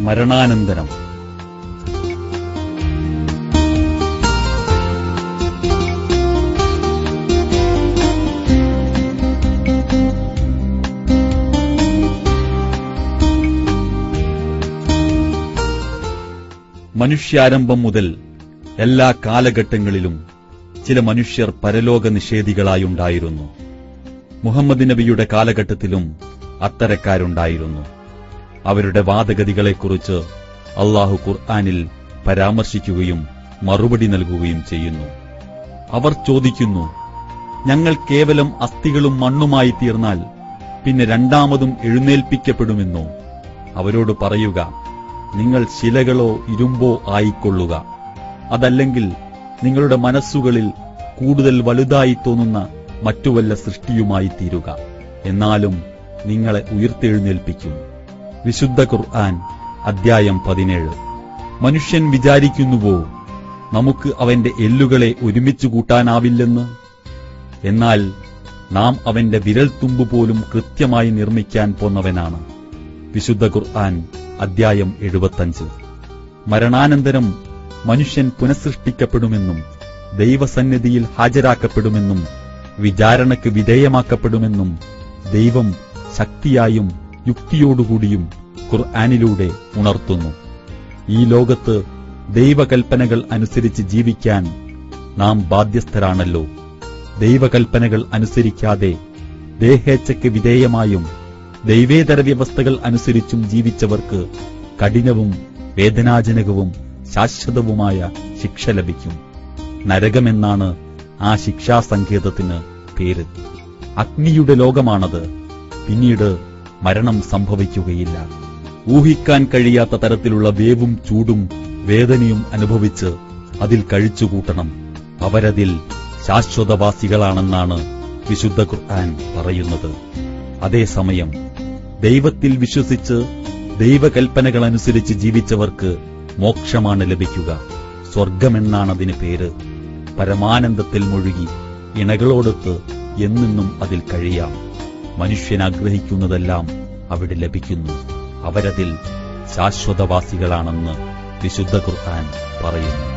മരണാനന്തരം. മനുഷ്യാരംഭം മുതൽ എല്ലാ കാലഘട്ടങ്ങളിലും ചില മനുഷ്യർ പരലോക നിഷേധികളായുണ്ടായിരുന്നു. മുഹമ്മദ് നബിയുടെ കാലഘട്ടത്തിലും അത്തരക്കാരുണ്ടായിരുന്നു. അവരുടെ വാദഗതികളെക്കുറിച്ച് അല്ലാഹു ഖുർആനിൽ പരാമർശിക്കുകയും മറുപടി നൽകുകയും ചെയ്യുന്നു. അവർ ചോദിക്കുന്നു, ഞങ്ങൾ കേവലം അസ്ഥികളും മണ്ണുമായി തീർന്നാൽ പിന്നെ രണ്ടാമതും എഴുന്നേൽപ്പിക്കപ്പെടുമെന്നോ? അവരോട് പറയുക, നിങ്ങൾ ശിലകളോ ഇരുമ്പോ ആയിക്കൊള്ളുക. അതല്ലെങ്കിൽ നിങ്ങളുടെ മനസ്സുകളിൽ കൂടുതൽ വലുതായി തോന്നുന്ന മറ്റു വല്ല സൃഷ്ടിയുമായി തീരുക. എന്നാലും നിങ്ങളെ ഉയർത്തെഴുന്നേൽപ്പിക്കും. വിശുദ്ധ ഖുർആൻ അദ്ധ്യായം 17. മനുഷ്യൻ വിചാരിക്കുന്നുവോ നമുക്ക് അവന്റെ എല്ലുകളെ ഒരുമിച്ചു കൂട്ടാനാവില്ലെന്ന്? എന്നാൽ നാം അവന്റെ വിരൽത്തുമ്പ് പോലും കൃത്യമായി നിർമ്മിക്കാൻ പോന്നവനാണ്. വിശുദ്ധ ഖുർആൻ അദ്ധ്യായം 75. മരണാനന്തരം മനുഷ്യൻ പുനഃസൃഷ്ടിക്കപ്പെടുമെന്നും ദൈവസന്നിധിയിൽ ഹാജരാക്കപ്പെടുമെന്നും വിചാരണയ്ക്ക് വിധേയമാക്കപ്പെടുമെന്നും ദൈവം ശക്തിയായും യുക്തിയോടുകൂടിയും ഖുർആനിലൂടെ ഉണർത്തുന്നു. ഈ ലോകത്ത് ദൈവകൽപ്പനകൾ അനുസരിച്ച് ജീവിക്കാൻ നാം ബാധ്യസ്ഥരാണല്ലോ. ദൈവകൽപ്പനകൾ അനുസരിക്കാതെ ദേഹേച്ഛയ്ക്ക് വിധേയമായും ദൈവേതര വ്യവസ്ഥകൾ അനുസരിച്ചും ജീവിച്ചവർക്ക് കഠിനവും വേദനാജനകവും ശാശ്വതവുമായ ശിക്ഷ ലഭിക്കും. നരകമെന്നാണ് ആ ശിക്ഷാസങ്കേതത്തിന് പേര്. അഗ്നിയുടെ ലോകമാണത്. പിന്നീട് മരണം സംഭവിക്കുകയില്ല. ഊഹിക്കാൻ കഴിയാത്ത തരത്തിലുള്ള വേവും ചൂടും വേദനയും അനുഭവിച്ച് അതിൽ കഴിച്ചുകൂട്ടണം. അവരതിൽ ശാശ്വതവാസികളാണെന്നാണ് വിശുദ്ധ ഖുർആൻ പറയുന്നത്. അതേസമയം ദൈവത്തിൽ വിശ്വസിച്ച് ദൈവകൽപ്പനകളനുസരിച്ച് ജീവിച്ചവർക്ക് മോക്ഷമാണ് ലഭിക്കുക. സ്വർഗമെന്നാണതിന് പേര്. പരമാനന്ദത്തിൽ മുഴുകി ഇണകളോടൊത്ത് എന്നെന്നും അതിൽ കഴിയാം. മനുഷ്യനാഗ്രഹിക്കുന്നതെല്ലാം അവിടെ ലഭിക്കുന്നു. അവരതിൽ ശാശ്വതവാസികളാണെന്ന് വിശുദ്ധ ഖുർആൻ പറയുന്നു.